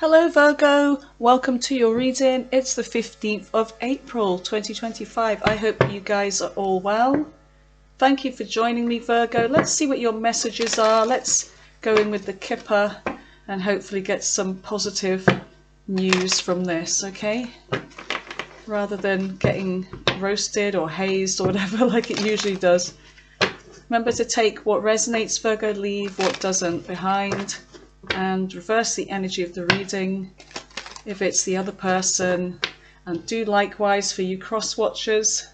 Hello Virgo, welcome to your reading. It's the 15th of April 2025. I hope you guys are all well. Thank you for joining me, Virgo. Let's see what your messages are. Let's go in with the kipper and hopefully get some positive news from this, okay? Rather than getting roasted or hazed or whatever like it usually does. Remember to take what resonates, Virgo, leave what doesn't behind. And reverse the energy of the reading if it's the other person, and do likewise for you cross watchers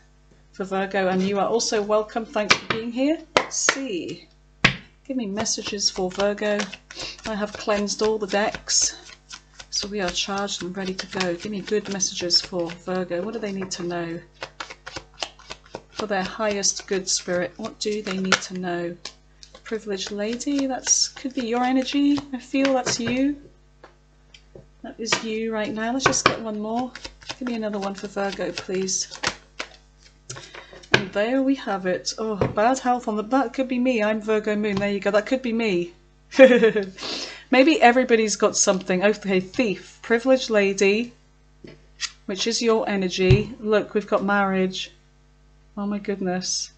for Virgo, and you are also welcome. Thanks for being here. Let's see, give me messages for Virgo. I have cleansed all the decks, so we are charged and ready to go. Give me good messages for Virgo. What do they need to know for their highest good spirit? What do they need to know? Privileged lady, that could be your energy. I feel that's you. That is you right now. Let's just get one more. Give me another one for Virgo, please. And there we have it. Oh, bad health on the... That could be me. I'm Virgo moon. There you go. That could be me. Maybe everybody's got something. Okay, thief, privileged lady, which is your energy. Look, we've got marriage. Oh my goodness.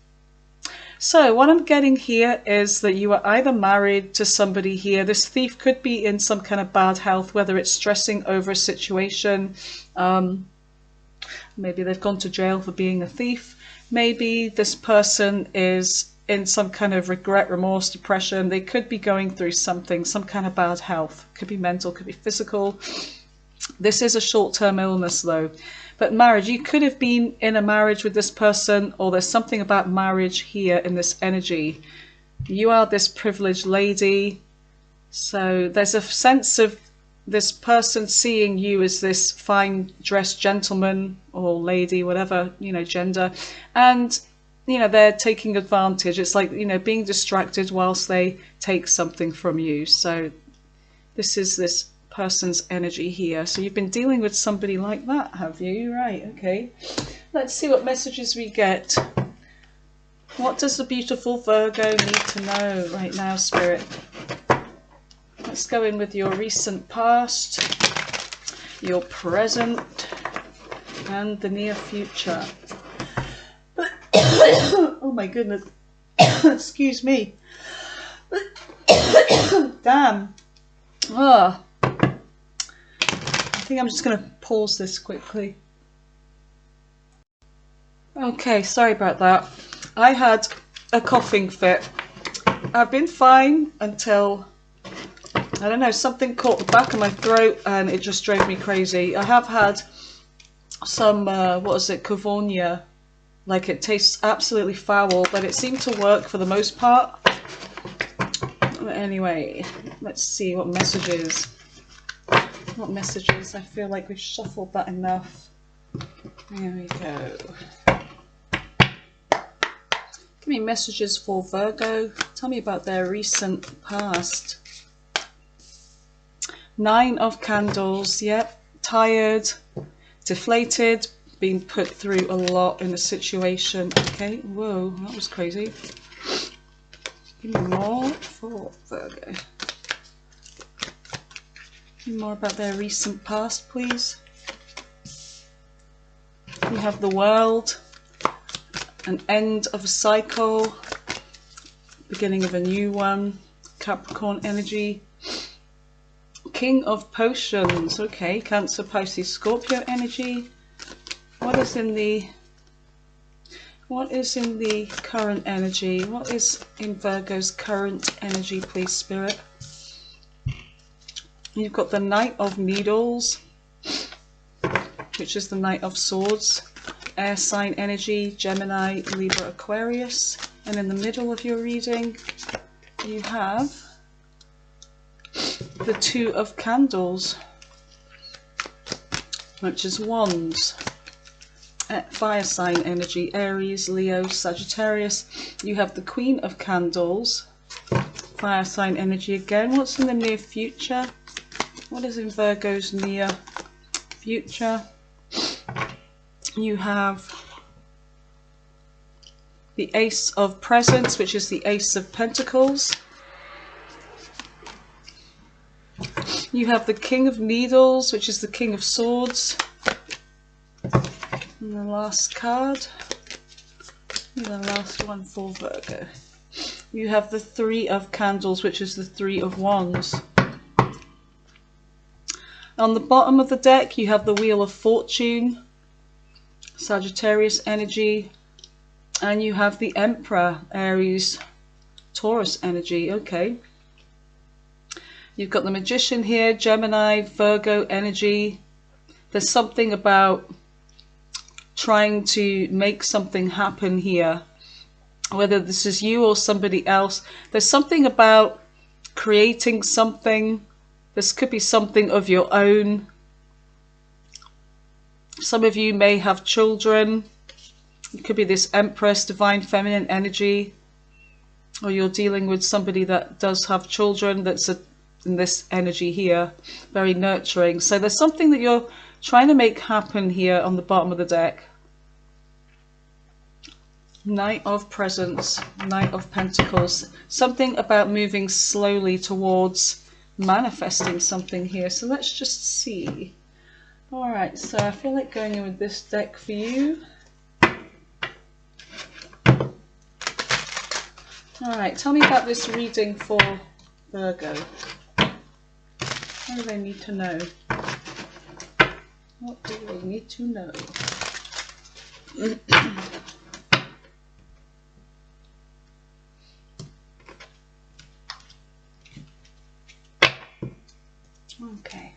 So what I'm getting here is that you are either married to somebody here. This thief could be in some kind of bad health, whether it's stressing over a situation. Maybe they've gone to jail for being a thief. Maybe this person is in some kind of regret, remorse, depression. They could be going through something, some kind of bad health. Could be mental, could be physical. This is a short-term illness though. But marriage, you could have been in a marriage with this person, or there's something about marriage here in this energy. You are this privileged lady. So there's a sense of this person seeing you as this fine dressed gentleman or lady, whatever, you know, gender. And, you know, they're taking advantage. It's like, you know, being distracted whilst they take something from you. So this is this person's energy here. So you've been dealing with somebody like that, have you? Right, okay. Let's see what messages we get. What does the beautiful Virgo need to know right now, Spirit? Let's go in with your recent past, your present, and the near future. Oh my goodness. Excuse me. Damn. Ah. I think I'm just going to pause this quickly. Okay, sorry about that. I had a coughing fit. I've been fine until, I don't know, something caught the back of my throat and it just drove me crazy. I have had some, what is it, Cavonia. Like, it tastes absolutely foul, but it seemed to work for the most part. Anyway, let's see what messages. What messages? I feel like we've shuffled that enough. There we go. Give me messages for Virgo. Tell me about their recent past. 9 of Candles. Yep. Tired, deflated, being put through a lot in a situation. Okay. Whoa, that was crazy. Give me more for Virgo. More about their recent past, please. We have the World, an end of a cycle, beginning of a new one, Capricorn energy, King of Potions, okay, Cancer, Pisces, Scorpio energy. What is in the current energy? What is in Virgo's current energy, please, Spirit? You've got the Knight of Needles, which is the Knight of Swords, air sign energy, Gemini, Libra, Aquarius. And in the middle of your reading, you have the 2 of Candles, which is Wands, fire sign energy, Aries, Leo, Sagittarius. You have the Queen of Candles, fire sign energy again. What's in the near future? What is in Virgo's near future? You have the Ace of Presents, which is the Ace of Pentacles. You have the King of Needles, which is the King of Swords. And the last card. And the last one for Virgo. You have the Three of Candles, which is the Three of Wands. On the bottom of the deck, you have the Wheel of Fortune, Sagittarius energy, and you have the Emperor, Aries, Taurus energy. Okay. You've got the Magician here, Gemini, Virgo energy. There's something about trying to make something happen here. Whether this is you or somebody else, there's something about creating something. This could be something of your own. Some of you may have children. It could be this Empress, Divine Feminine energy. Or you're dealing with somebody that does have children that's in this energy here. Very nurturing. So there's something that you're trying to make happen here on the bottom of the deck. Knight of Presents, Knight of Pentacles. Something about moving slowly towards manifesting something here. So let's just see. Alright, so I feel like going in with this deck for you. Alright, tell me about this reading for Virgo. What do they need to know? What do they need to know? Okay.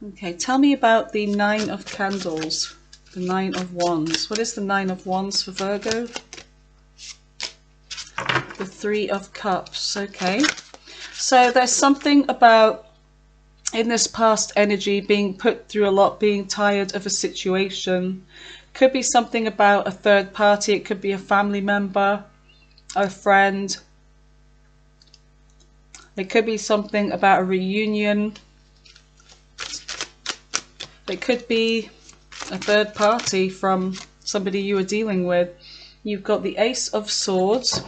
Okay, tell me about the Nine of Candles, the Nine of Wands. What is the Nine of Wands for Virgo? The Three of Cups. Okay. So there's something about, in this past energy, being put through a lot, being tired of a situation. Could be something about a third party. It could be a family member, a friend. It could be something about a reunion. It could be a third party from somebody you were dealing with. You've got the Ace of Swords.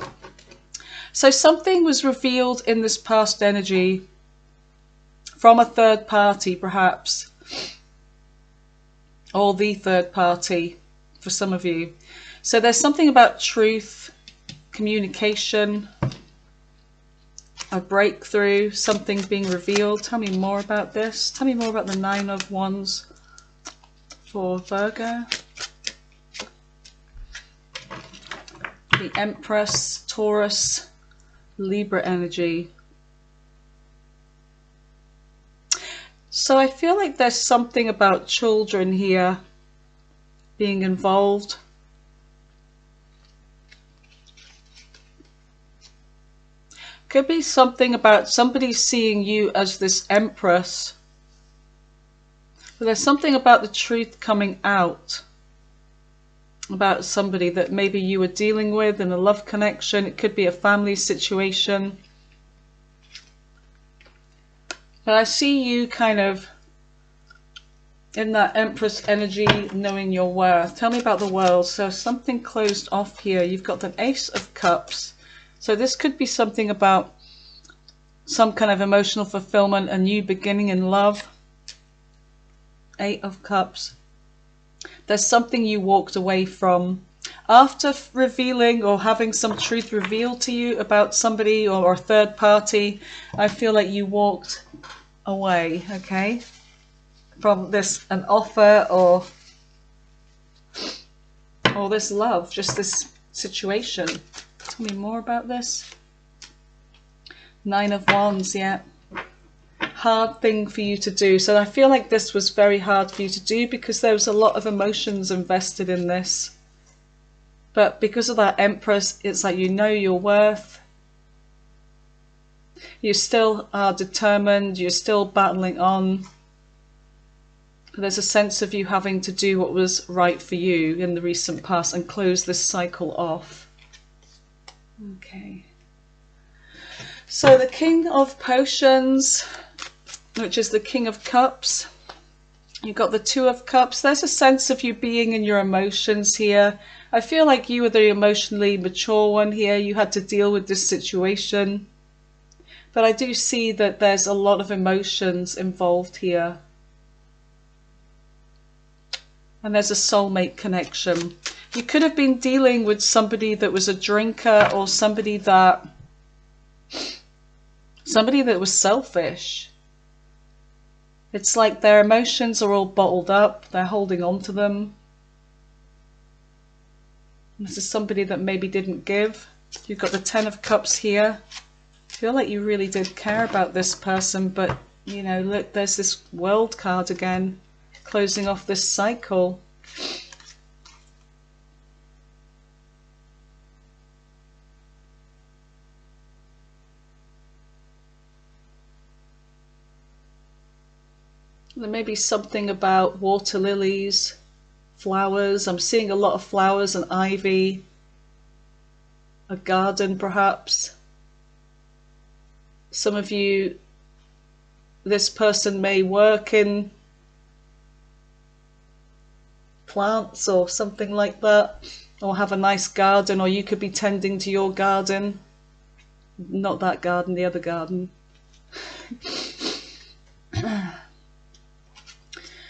So something was revealed in this past energy from a third party, perhaps. Or the third party for some of you. So there's something about truth, communication, a breakthrough, something being revealed. Tell me more about this. Tell me more about the Nine of Wands for Virgo. The Empress, Taurus, Libra energy. So I feel like there's something about children here being involved. Could be something about somebody seeing you as this Empress. But there's something about the truth coming out about somebody that maybe you were dealing with in a love connection. It could be a family situation. But I see you kind of in that Empress energy, knowing your worth. Tell me about the world. So something closed off here. You've got the Ace of Cups. So this could be something about some kind of emotional fulfillment, a new beginning in love. Eight of Cups. There's something you walked away from. After revealing or having some truth revealed to you about somebody or a third party, I feel like you walked away, okay? From this, an offer or this love, just this situation. Tell me more about this. Nine of Wands, yeah. Hard thing for you to do. So I feel like this was very hard for you to do because there was a lot of emotions invested in this. But because of that Empress, it's like you know your worth. You still are determined. You're still battling on. There's a sense of you having to do what was right for you in the recent past and close this cycle off. Okay. So the King of Potions, which is the King of Cups. You've got the Two of Cups. There's a sense of you being in your emotions here. I feel like you were the emotionally mature one here. You had to deal with this situation. But I do see that there's a lot of emotions involved here. And there's a soulmate connection. You could have been dealing with somebody that was a drinker, or somebody that was selfish. It's like their emotions are all bottled up. They're holding on to them. This is somebody that maybe didn't give. You've got the Ten of Cups here. I feel like you really did care about this person, but, you know, look, there's this World card again, closing off this cycle. There may be something about water lilies, flowers. I'm seeing a lot of flowers and ivy. A garden, perhaps. Some of you, this person may work in plants or something like that, or have a nice garden, or you could be tending to your garden. Not that garden, the other garden.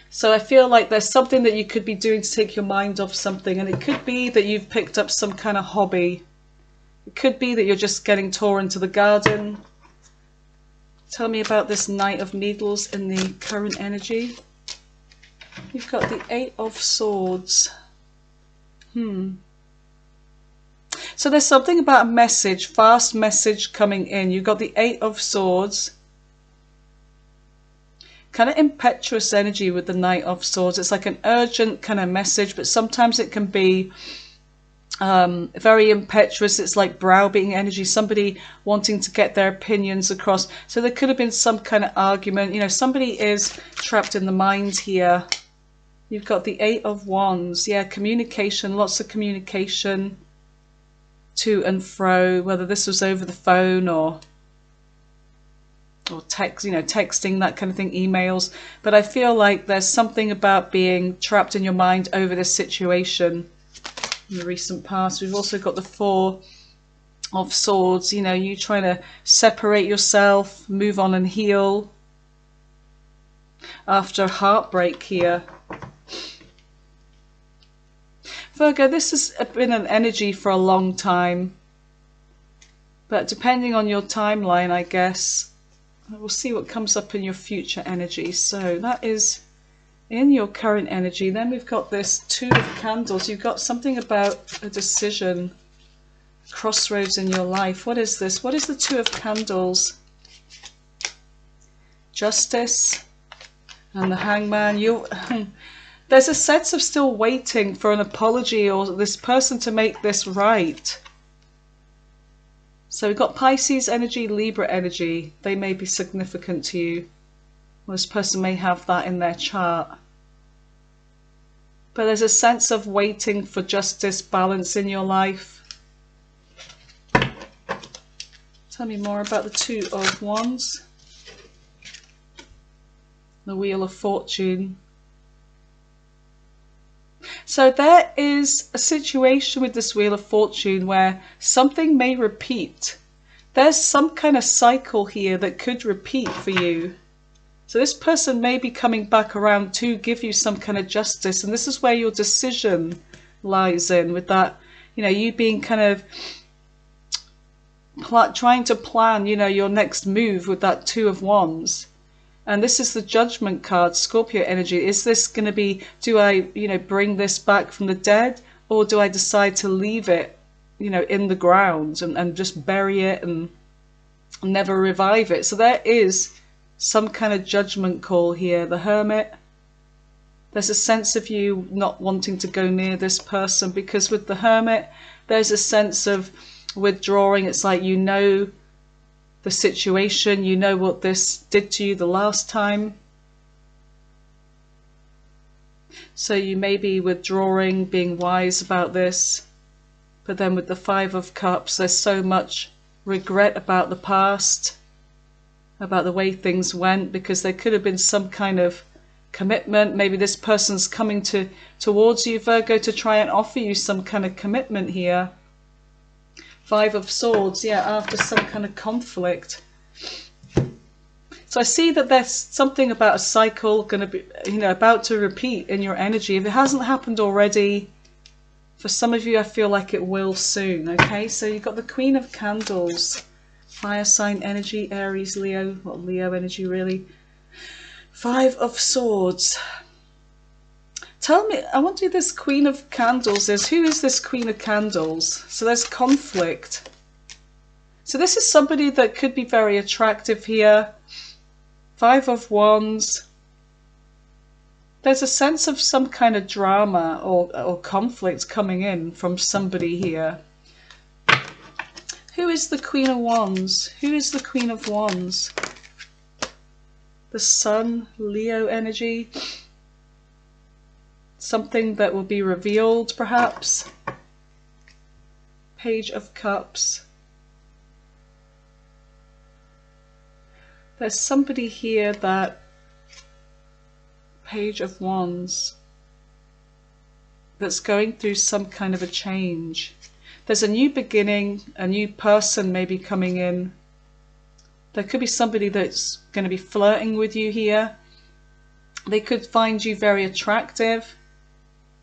So I feel like there's something that you could be doing to take your mind off something, and it could be that you've picked up some kind of hobby. It could be that you're just getting tore into the garden. Tell me about this Knight of Needles in the current energy. You've got the Eight of Swords. So there's something about a message, fast message coming in. You've got the Eight of Swords. Kind of impetuous energy with the Knight of Swords. It's like an urgent kind of message, but sometimes it can be very impetuous. It's like browbeating energy, somebody wanting to get their opinions across. So there could have been some kind of argument. You know, somebody is trapped in the mind here. You've got the Eight of Wands. Yeah, communication, lots of communication to and fro, whether this was over the phone or text, you know, texting, that kind of thing, emails. But I feel like there's something about being trapped in your mind over this situation in the recent past. We've also got the Four of Swords, you know, you trying to separate yourself, move on and heal after heartbreak here. Virgo, this has been an energy for a long time, but depending on your timeline, I guess, we'll see what comes up in your future energy. So that is in your current energy. Then we've got this Two of Candles. You've got something about a decision, crossroads in your life. What is this? What is the Two of Candles? Justice and the Hangman. There's a sense of still waiting for an apology or this person to make this right. So we've got Pisces energy, Libra energy. They may be significant to you. Well, this person may have that in their chart. But there's a sense of waiting for justice, balance in your life. Tell me more about the Two of Wands. The Wheel of Fortune. So there is a situation with this Wheel of Fortune where something may repeat. There's some kind of cycle here that could repeat for you. So this person may be coming back around to give you some kind of justice, and this is where your decision lies in, with that, you know, you being kind of trying to plan, you know, your next move with that Two of Wands. And this is the Judgment card, Scorpio energy. Is this going to be, do I, you know, bring this back from the dead, or do I decide to leave it, you know, in the ground and just bury it and never revive it? So there is some kind of judgment call here. The Hermit. There's a sense of you not wanting to go near this person, because with the Hermit, there's a sense of withdrawing. It's like, you know, the situation, you know what this did to you the last time. So you may be withdrawing, being wise about this. But then with the Five of Cups, there's so much regret about the past, about the way things went, because there could have been some kind of commitment. Maybe this person's coming towards you, Virgo, to try and offer you some kind of commitment here. Five of Swords, yeah, after some kind of conflict. So I see that there's something about a cycle going to be, about to repeat in your energy. If it hasn't happened already, for some of you, I feel like it will soon. Okay, so you've got the Queen of Candles, fire sign energy, Aries, Leo, well, Leo energy really. Five of Swords. Tell me, I want to do this Queen of Candles. Who is this Queen of Candles? So there's conflict. So this is somebody that could be very attractive here. Five of Wands. There's a sense of some kind of drama or conflict coming in from somebody here. Who is the Queen of Wands? Who is the Queen of Wands? The Sun, Leo energy. Something that will be revealed, perhaps. Page of Cups. There's somebody here that, Page of Wands, that's going through some kind of a change. There's a new beginning, a new person maybe coming in. There could be somebody that's going to be flirting with you here. They could find you very attractive.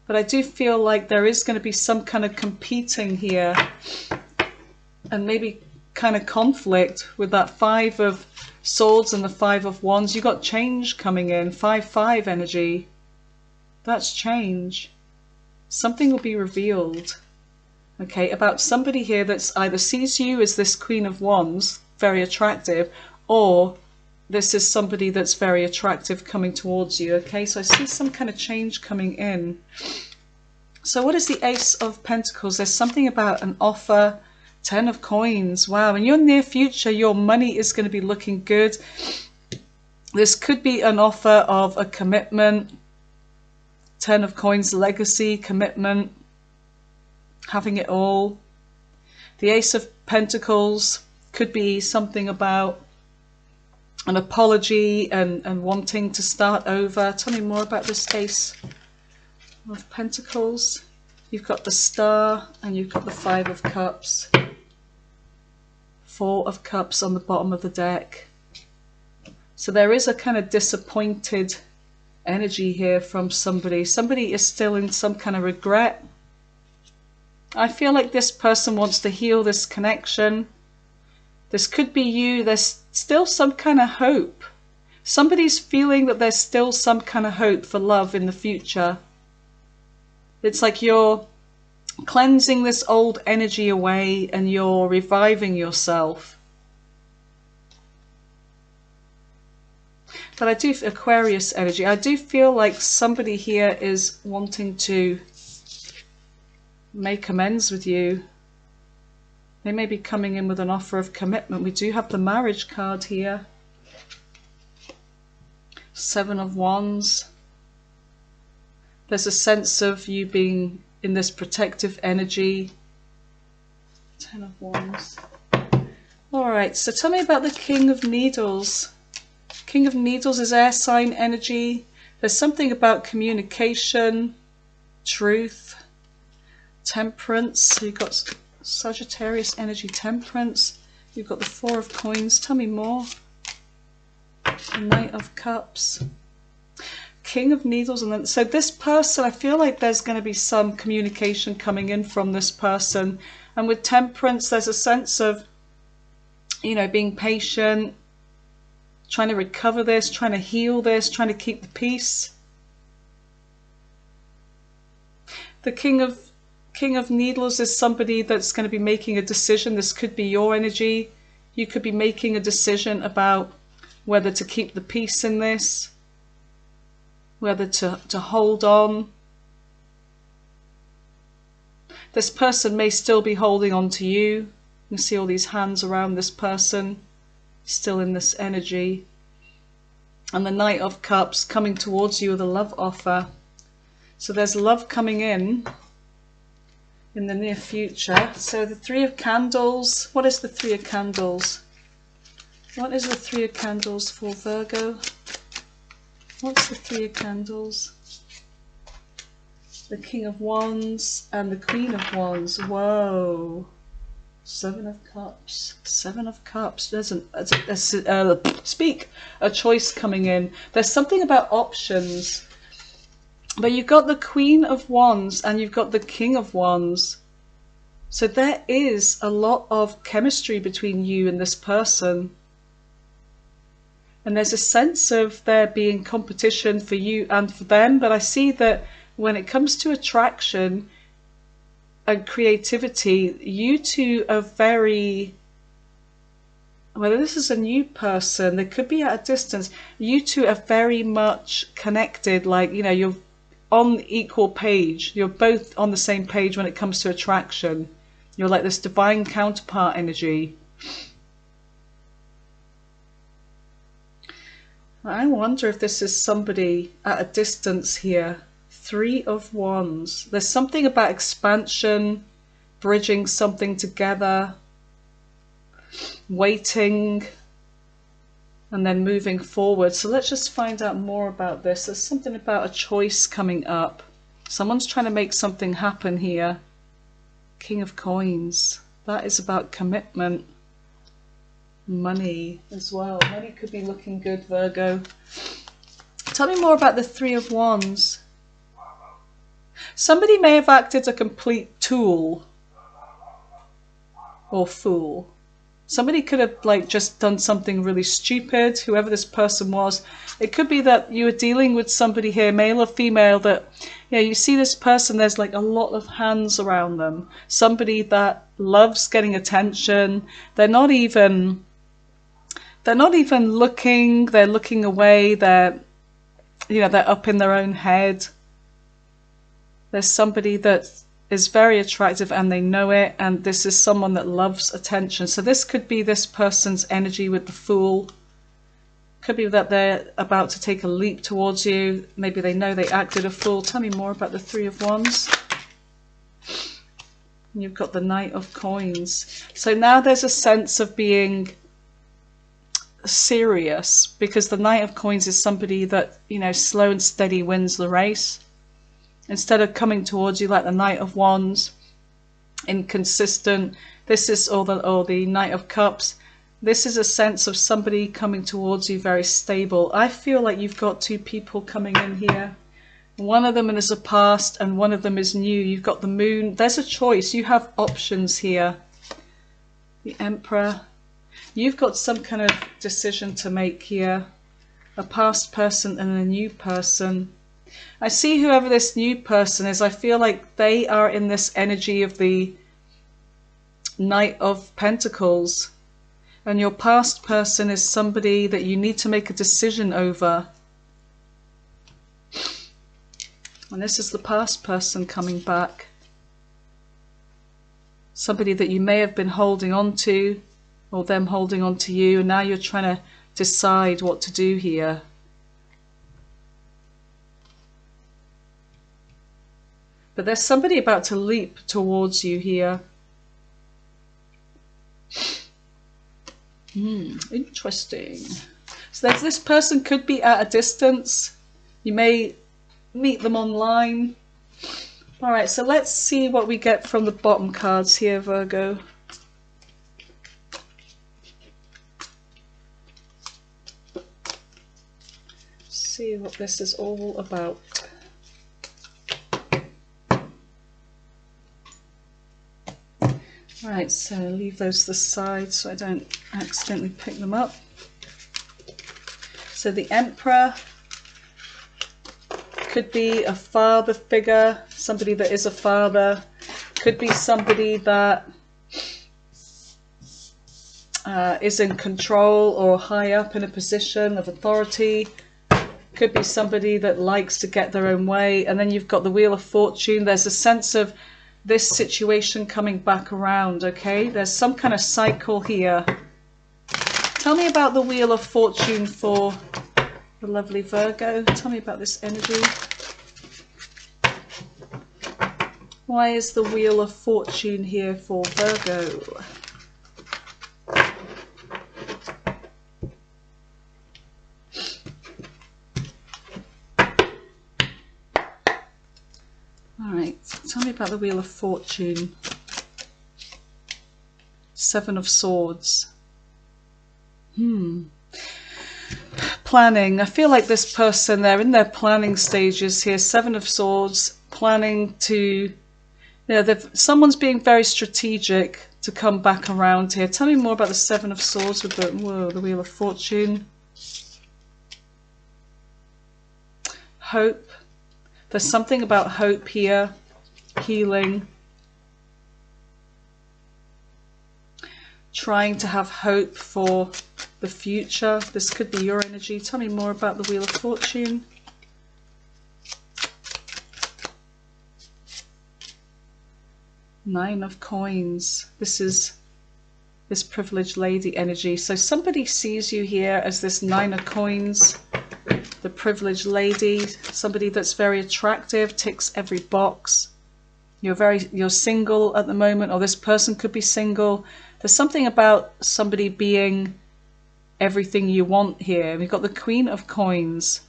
But I do feel like there is going to be some kind of competing here. And maybe kind of conflict with that Five of Swords and the Five of Wands. You've got change coming in. 5-5 energy. That's change. Something will be revealed. Okay, about somebody here that's either sees you as this Queen of Wands, very attractive, or this is somebody that's very attractive coming towards you. Okay, so I see some kind of change coming in. So what is the Ace of Pentacles? There's something about an offer. 10 of Coins. Wow, in your near future, your money is going to be looking good. This could be an offer of a commitment. 10 of Coins, legacy, commitment, having it all. The Ace of Pentacles could be something about an apology and wanting to start over. Tell me more about this Ace of Pentacles. You've got the Star and you've got the Five of Cups. Four of Cups on the bottom of the deck. So there is a kind of disappointed energy here from somebody. Somebody is still in some kind of regret. I feel like this person wants to heal this connection. This could be you. There's still some kind of hope. Somebody's feeling that there's still some kind of hope for love in the future. It's like you're cleansing this old energy away and you're reviving yourself. But I do, Aquarius energy, I do feel like somebody here is wanting to make amends with you. They may be coming in with an offer of commitment. We do have the Marriage card here. Seven of Wands. There's a sense of you being in this protective energy. 10 of Wands. Alright, so tell me about the King of Needles. King of Needles is air sign energy. There's something about communication, truth, temperance. So you've got Sagittarius energy, temperance. You've got the Four of Coins. Tell me more. The Knight of Cups. King of Needles. And then, so this person, I feel like there's going to be some communication coming in from this person. And with temperance, there's a sense of, you know, being patient, trying to recover this, trying to heal this, trying to keep the peace. The King of Needles is somebody that's going to be making a decision. This could be your energy. You could be making a decision about whether to keep the peace in this, whether to hold on. This person may still be holding on to you. You can see all these hands around this person, still in this energy. And the Knight of Cups coming towards you with a love offer. So there's love coming in the near future. So the Three of Candles. What is the Three of Candles? What is the Three of Candles for Virgo? What's the Three of Candles? The King of Wands and the Queen of Wands. Whoa. Seven of Cups. Seven of Cups. There's a choice coming in. There's something about options. But you've got the Queen of Wands and you've got the King of Wands. So there is a lot of chemistry between you and this person. And there's a sense of there being competition for you and for them. But I see that when it comes to attraction and creativity, you two are very, whether this is a new person, they could be at a distance, you two are very much connected, like, you know, you're on equal page, you're both on the same page when it comes to attraction. You're like this divine counterpart energy. I wonder if this is somebody at a distance here. Three of Wands. There's something about expansion, bridging something together, waiting, and then moving forward. So let's just find out more about this. There's something about a choice coming up. Someone's trying to make something happen here. King of Coins. That is about commitment. Money as well. Money could be looking good, Virgo. Tell me more about the Three of Wands. Somebody may have acted a complete tool or fool. Somebody could have like just done something really stupid, whoever this person was. It could be that you were dealing with somebody here, male or female, that, you know, you see this person, there's like a lot of hands around them. Somebody that loves getting attention. They're not even looking, they're looking away, they're up in their own head. There's somebody that is very attractive and they know it, and this is someone that loves attention. So this could be this person's energy with the Fool. Could be that they're about to take a leap towards you. Maybe they know they acted a fool. Tell me more about the Three of Wands. And you've got the Knight of Coins. So now there's a sense of being serious, because the Knight of Coins is somebody that, you know, slow and steady wins the race. Instead of coming towards you like the Knight of Wands, inconsistent. This is or the Knight of Cups. This is a sense of somebody coming towards you very stable. I feel like you've got two people coming in here. One of them is a past and one of them is new. You've got the Moon. There's a choice. You have options here. The Emperor. You've got some kind of decision to make here. A past person and a new person. I see whoever this new person is, I feel like they are in this energy of the Knight of Pentacles. And your past person is somebody that you need to make a decision over. And this is the past person coming back. Somebody that you may have been holding on to, or them holding on to you, and now you're trying to decide what to do here. But there's somebody about to leap towards you here. Interesting. So this person could be at a distance. You may meet them online. Alright, so let's see what we get from the bottom cards here, Virgo. See what this is all about. Right, so leave those to the side so I don't accidentally pick them up. So the Emperor could be a father figure, somebody that is a father. Could be somebody that is in control or high up in a position of authority. Could be somebody that likes to get their own way. And then you've got the Wheel of Fortune. There's a sense of this situation coming back around, okay? There's some kind of cycle here. Tell me about the Wheel of Fortune for the lovely Virgo. Tell me about this energy. Why is the Wheel of Fortune here for Virgo? Alright, tell me about the Wheel of Fortune. Seven of Swords. Planning. I feel like this person, they're in their planning stages here. Seven of Swords, planning to, someone's being very strategic to come back around here. Tell me more about the Seven of Swords with the Wheel of Fortune. Hope. There's something about hope here. Healing. Trying to have hope for the future. This could be your energy. Tell me more about the Wheel of Fortune. Nine of Coins. This is this privileged lady energy. So somebody sees you here as this Nine of Coins, the privileged lady, somebody that's very attractive, ticks every box. You're single at the moment, or this person could be single. There's something about somebody being everything you want here. We've got the Queen of Coins.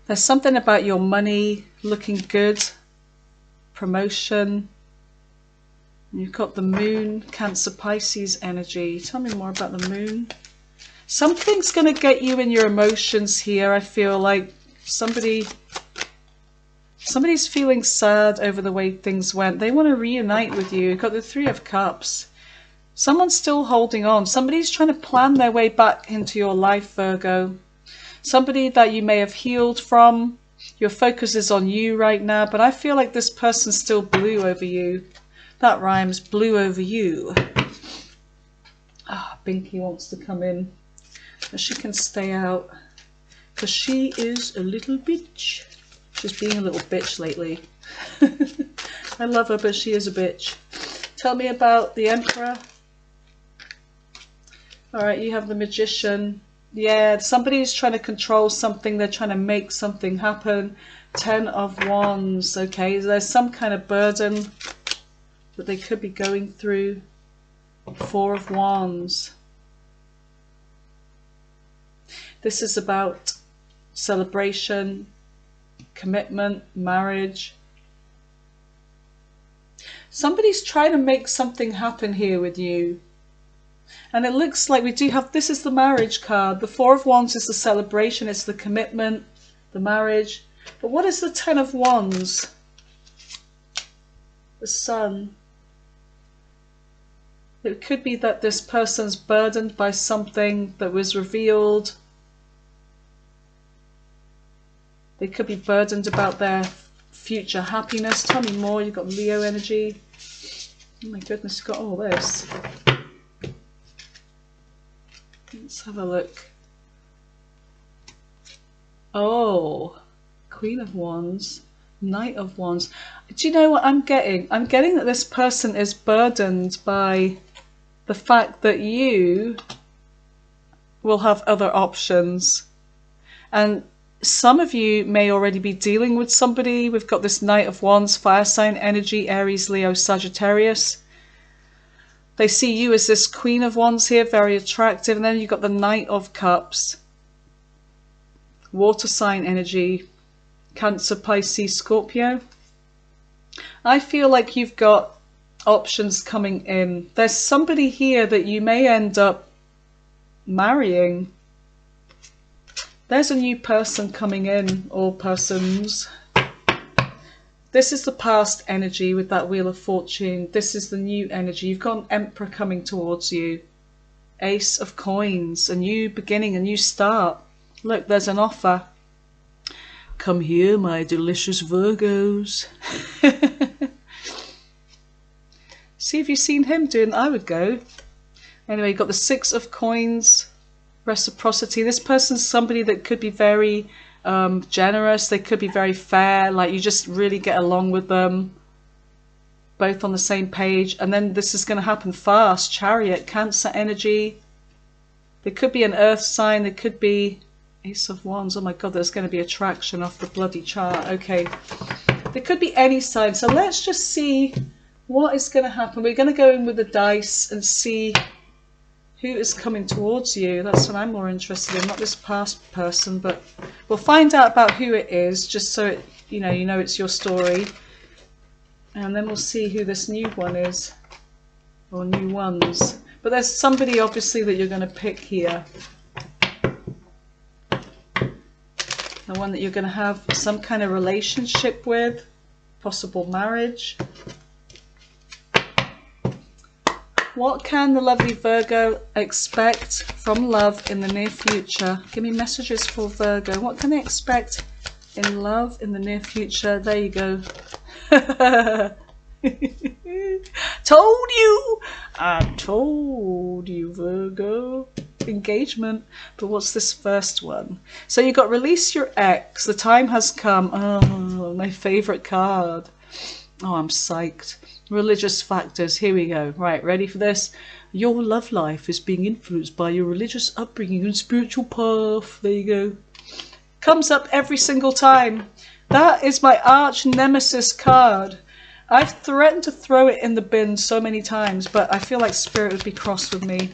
There's something about your money looking good, promotion. You've got the Moon, Cancer, Pisces energy. Tell me more about the Moon. Something's going to get you in your emotions here. I feel like somebody's feeling sad over the way things went. They want to reunite with you. You've got the Three of Cups. Someone's still holding on. Somebody's trying to plan their way back into your life, Virgo. Somebody that you may have healed from. Your focus is on you right now, but I feel like this person's still blue over you. That rhymes, blue over you. Binky wants to come in, but she can stay out because she is a little bitch. She's being a little bitch lately. I love her, but she is a bitch. Tell me about the Emperor. Alright, you have the Magician. Yeah, somebody's trying to control something. They're trying to make something happen. Ten of Wands. Okay, there's some kind of burden that they could be going through. Four of Wands. This is about celebration, commitment, marriage. Somebody's trying to make something happen here with you. And it looks like we do have, this is the marriage card. The Four of Wands is the celebration, it's the commitment, the marriage. But what is the Ten of Wands? The Sun. It could be that this person's burdened by something that was revealed. They could be burdened about their future happiness. Tell me more. You've got Leo energy. Oh my goodness, you've got all this. Let's have a look. Oh, Queen of Wands, Knight of Wands. Do you know what I'm getting? I'm getting that this person is burdened by the fact that you will have other options. And some of you may already be dealing with somebody. We've got this Knight of Wands, fire sign energy, Aries, Leo, Sagittarius. They see you as this Queen of Wands here, very attractive. And then you've got the Knight of Cups, water sign energy, Cancer, Pisces, Scorpio. I feel like you've got options coming in. There's somebody here that you may end up marrying. There's a new person coming in, or persons. This is the past energy with that Wheel of Fortune. This is the new energy. You've got an Emperor coming towards you. Ace of Coins, a new beginning, a new start. Look, there's an offer. Come here, my delicious Virgos. See if you've seen him doing, I would go. Anyway, you've got the Six of Coins, reciprocity. This person's somebody that could be very generous. They could be very fair, like you just really get along with them, both on the same page. And then this is going to happen fast. Chariot, Cancer energy. There could be an earth sign. There could be Ace of Wands. Oh my god, there's going to be attraction off the bloody chart. Okay, there could be any sign. So let's just see what is going to happen. We're going to go in with the dice and see who is coming towards you. That's what I'm more interested in, not this past person, but we'll find out about who it is, just so it, you know it's your story. And then we'll see who this new one is. or new ones. But there's somebody obviously that you're going to pick here. The one that you're going to have some kind of relationship with, possible marriage. What can the lovely Virgo expect from love in the near future? Give me messages for Virgo. What can they expect in love in the near future? There you go. Told you! I told you, Virgo. Engagement. But what's this first one? So you got release your ex. The time has come. Oh, my favourite card. Oh, I'm psyched. Religious factors. Here we go. Right, ready for this? Your love life is being influenced by your religious upbringing and spiritual path. There you go. Comes up every single time. That is my arch nemesis card. I've threatened to throw it in the bin so many times, but I feel like Spirit would be cross with me.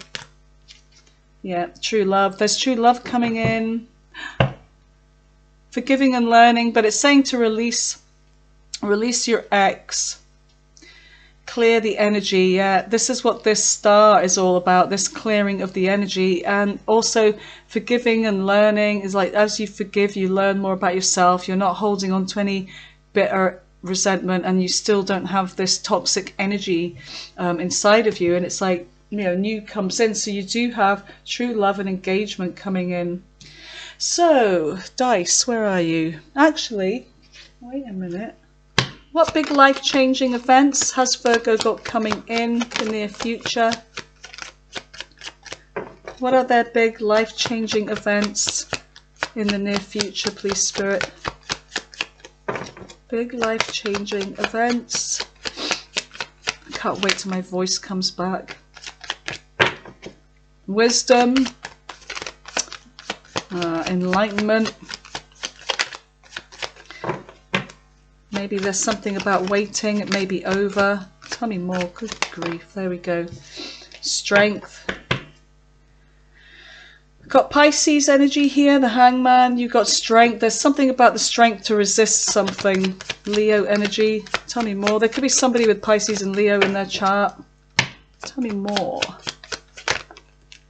Yeah, true love. There's true love coming in. Forgiving and learning, but it's saying to release your ex. Clear the energy. Yeah, this is what this star is all about, this clearing of the energy. And also forgiving and learning is like, as you forgive, you learn more about yourself. You're not holding on to any bitter resentment, and you still don't have this toxic energy inside of you. And it's like, you know, new comes in, so you do have true love and engagement coming in. So dice, where are you? Actually, wait a minute. What big life-changing events has Virgo got coming in the near future? What are their big life-changing events in the near future, please, Spirit? Big life-changing events. I can't wait till my voice comes back. Wisdom. Enlightenment. Maybe there's something about waiting. It may be over. Tell me more. Good grief. There we go. Strength. Got Pisces energy here, the Hangman. You've got strength. There's something about the strength to resist something. Leo energy. Tell me more. There could be somebody with Pisces and Leo in their chart. Tell me more.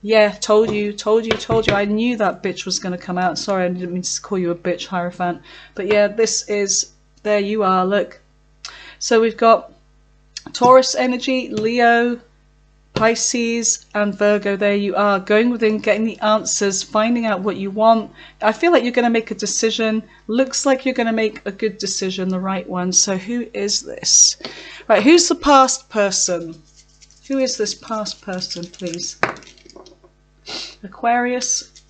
Yeah, told you. I knew that bitch was going to come out. Sorry, I didn't mean to call you a bitch, Hierophant. But yeah, this is... There you are, look. So we've got Taurus energy, Leo, Pisces, and Virgo. There you are, going within, getting the answers, finding out what you want. I feel like you're going to make a decision. Looks like you're going to make a good decision, the right one. So who is this? Right, who's the past person? Who is this past person, please? Aquarius.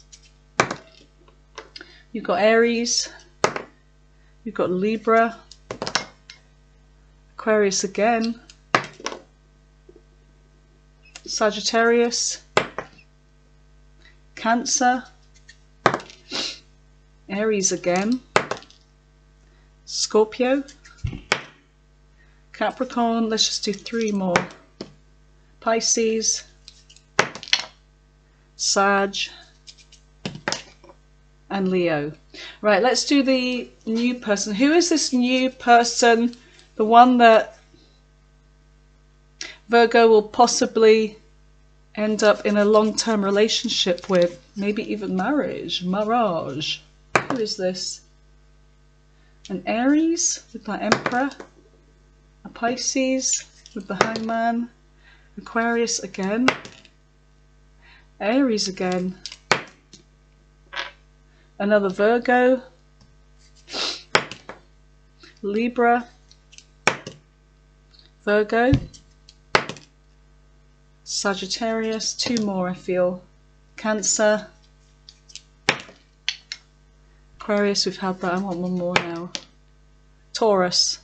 You've got Aries. You've got Libra, Aquarius again, Sagittarius, Cancer, Aries again, Scorpio, Capricorn, let's just do 3 more, Pisces, Sag, and Leo. Right, let's do the new person. Who is this new person? The one that Virgo will possibly end up in a long-term relationship with. Maybe even marriage. Marriage. Who is this? An Aries with my Emperor. A Pisces with the Hangman. Aquarius again. Aries again. Another Virgo, Libra, Virgo, Sagittarius, 2 more I feel, Cancer, Aquarius, we've had that, I want 1 more now, Taurus.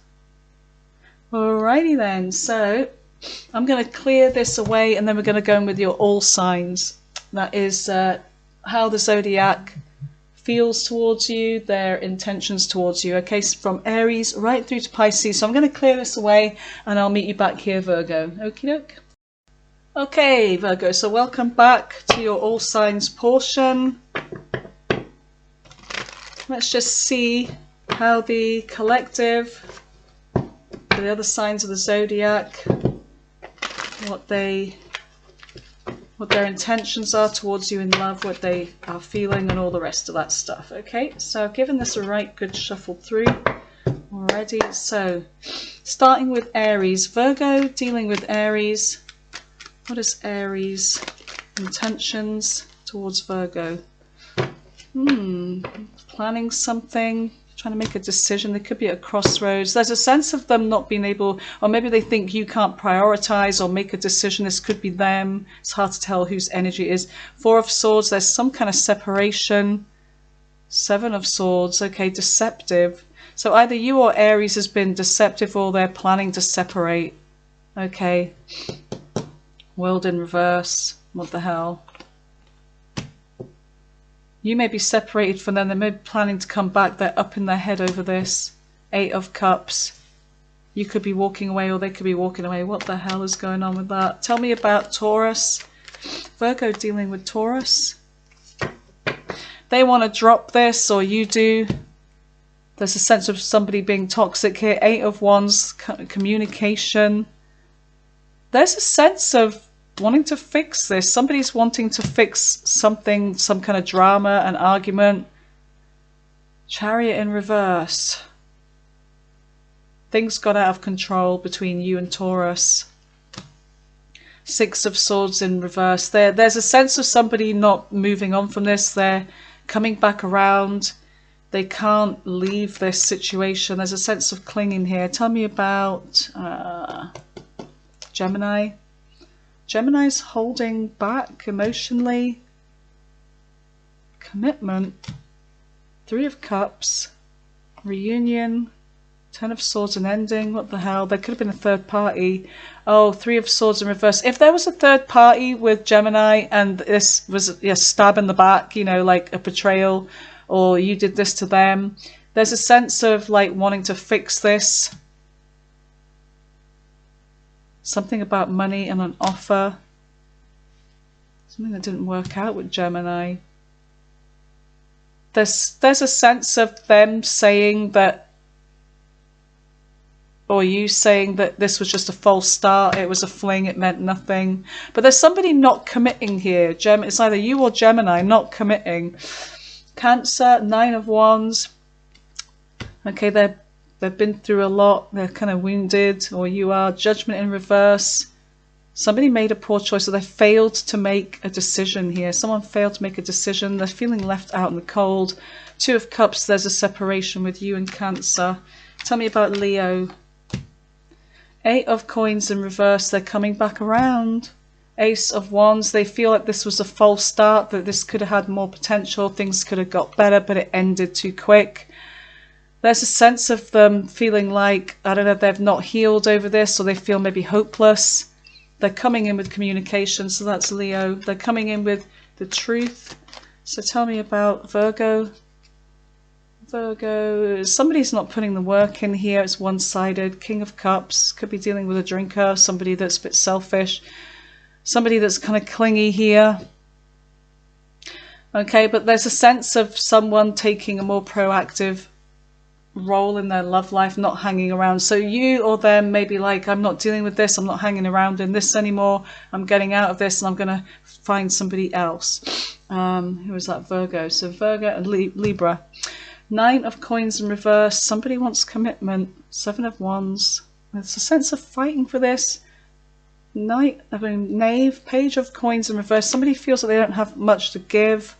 Alrighty then, so I'm going to clear this away and then we're going to go in with your all signs. That is how the zodiac feels towards you, their intentions towards you. Okay, so from Aries right through to Pisces. So I'm going to clear this away and I'll meet you back here, Virgo. Okie doke. Okay, Virgo, so welcome back to your all signs portion. Let's just see how the collective, the other signs of the zodiac, what their intentions are towards you in love, what they are feeling, and all the rest of that stuff. Okay, so I've given this a right good shuffle through already. So starting with Aries, Virgo, dealing with Aries. What is Aries intentions towards Virgo? Planning something, trying to make a decision. They could be at a crossroads. There's a sense of them not being able, or maybe they think you can't prioritize or make a decision. This could be them. It's hard to tell whose energy it is. Four of Swords, there's some kind of separation. Seven of Swords, okay, deceptive. So either you or Aries has been deceptive, or they're planning to separate. Okay. World in reverse. What the hell? You may be separated from them. They may be planning to come back. They're up in their head over this. Eight of Cups. You could be walking away, or they could be walking away. What the hell is going on with that? Tell me about Taurus. Virgo dealing with Taurus. They want to drop this, or you do. There's a sense of somebody being toxic here. Eight of Wands, communication. There's a sense of wanting to fix this. Somebody's wanting to fix something, some kind of drama, an argument. Chariot in reverse. Things got out of control between you and Taurus. Six of Swords in reverse. There's a sense of somebody not moving on from this. They're coming back around. They can't leave this situation. There's a sense of clinging here. Tell me about Gemini. Gemini's holding back emotionally. Commitment. Three of Cups. Reunion. Ten of Swords and ending. What the hell? There could have been a third party. Oh, Three of Swords in reverse. If there was a third party with Gemini and this was a stab in the back, you know, like a betrayal, or you did this to them, there's a sense of like wanting to fix this. Something about money and an offer. Something that didn't work out with Gemini. There's a sense of them saying that, or you saying that this was just a false start, it was a fling, it meant nothing. But there's somebody not committing here. It's either you or Gemini not committing. Cancer, Nine of Wands. Okay, they've been through a lot. They're kind of wounded, or you are. Judgment in reverse. Somebody made a poor choice, or they failed to make a decision here. Someone failed to make a decision. They're feeling left out in the cold. Two of Cups, there's a separation with you and Cancer. Tell me about Leo. Eight of Coins in reverse. They're coming back around. Ace of Wands. They feel like this was a false start, that this could have had more potential. Things could have got better, but it ended too quick. There's a sense of them feeling like, I don't know, they've not healed over this, or they feel maybe hopeless. They're coming in with communication, so that's Leo. They're coming in with the truth. So tell me about Virgo. Virgo, somebody's not putting the work in here. It's one-sided. King of Cups, could be dealing with a drinker, somebody that's a bit selfish, somebody that's kind of clingy here. Okay, but there's a sense of someone taking a more proactive role in their love life, not hanging around. So you or them may be like, I'm not dealing with this, I'm not hanging around in this anymore, I'm getting out of this and I'm going to find somebody else. Who is that? Virgo. So Virgo and Libra. Nine of Coins in reverse. Somebody wants commitment. Seven of Wands. There's a sense of fighting for this. Knave. Page of Coins in reverse. Somebody feels that they don't have much to give,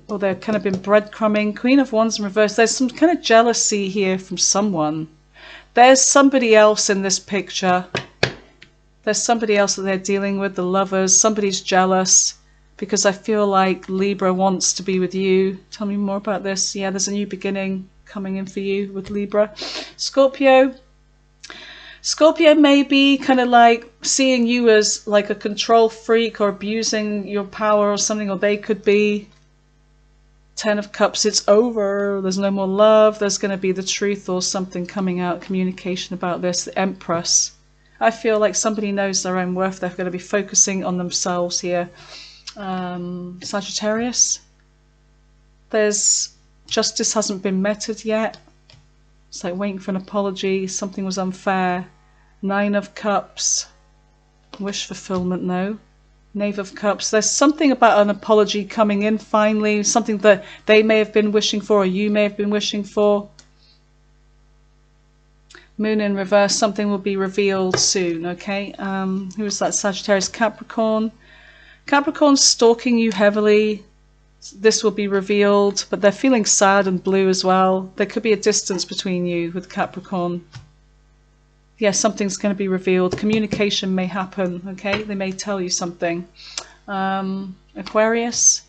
or they've kind of been breadcrumbing. Queen of Wands in reverse. There's some kind of jealousy here from someone. There's somebody else in this picture. There's somebody else that they're dealing with, the lovers. Somebody's jealous because I feel like Libra wants to be with you. Tell me more about this. Yeah, there's a new beginning coming in for you with Libra. Scorpio. Scorpio may be kind of like seeing you as like a control freak or abusing your power or something, or they could be. Ten of Cups, it's over, there's no more love, there's going to be the truth or something coming out, communication about this. The Empress. I feel like somebody knows their own worth, they're going to be focusing on themselves here. Sagittarius. There's justice hasn't been meted yet. It's like waiting for an apology, something was unfair. Nine of Cups. Wish fulfillment, no. Knave of Cups. There's something about an apology coming in finally, something that they may have been wishing for or you may have been wishing for. Moon in reverse, something will be revealed soon, okay? Who is that? Sagittarius, Capricorn. Capricorn's stalking you heavily. This will be revealed, but they're feeling sad and blue as well. There could be a distance between you with Capricorn. Yeah, something's going to be revealed. Communication may happen, okay? They may tell you something. Aquarius.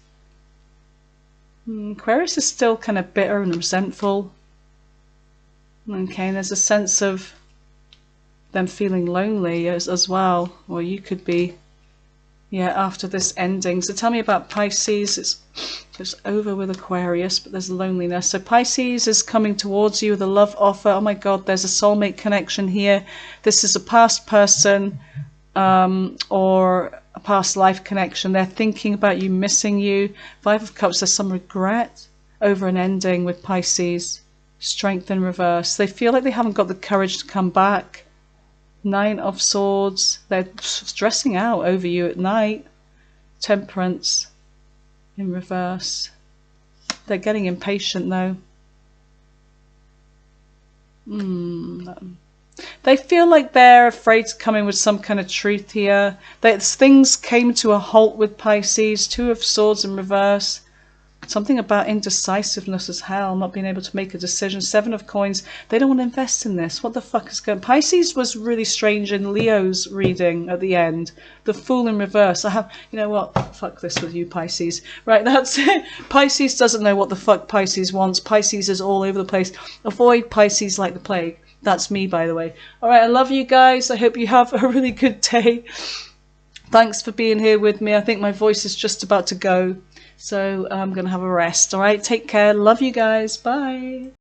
Aquarius is still kind of bitter and resentful. Okay, and there's a sense of them feeling lonely as well. Or you could be, yeah, after this ending. So tell me about Pisces. It's over with Aquarius, but there's loneliness. So Pisces is coming towards you with a love offer. Oh my God, there's a soulmate connection here. This is a past person or a past life connection. They're thinking about you, missing you. Five of Cups, there's some regret over an ending with Pisces. Strength in reverse. They feel like they haven't got the courage to come back. Nine of Swords. They're stressing out over you at night. Temperance in reverse. They're getting impatient though. They feel like they're afraid to come in with some kind of truth here. Things came to a halt with Pisces. Two of Swords in reverse. Something about indecisiveness as hell, not being able to make a decision. Seven of Coins. They don't want to invest in this. What the fuck is going on? Pisces was really strange in Leo's reading at the end. The Fool in reverse. You know what? Fuck this with you, Pisces. Right, that's it. Pisces doesn't know what the fuck Pisces wants. Pisces is all over the place. Avoid Pisces like the plague. That's me, by the way. All right, I love you guys. I hope you have a really good day. Thanks for being here with me. I think my voice is just about to go. So I'm going to have a rest. All right, take care. Love you guys. Bye.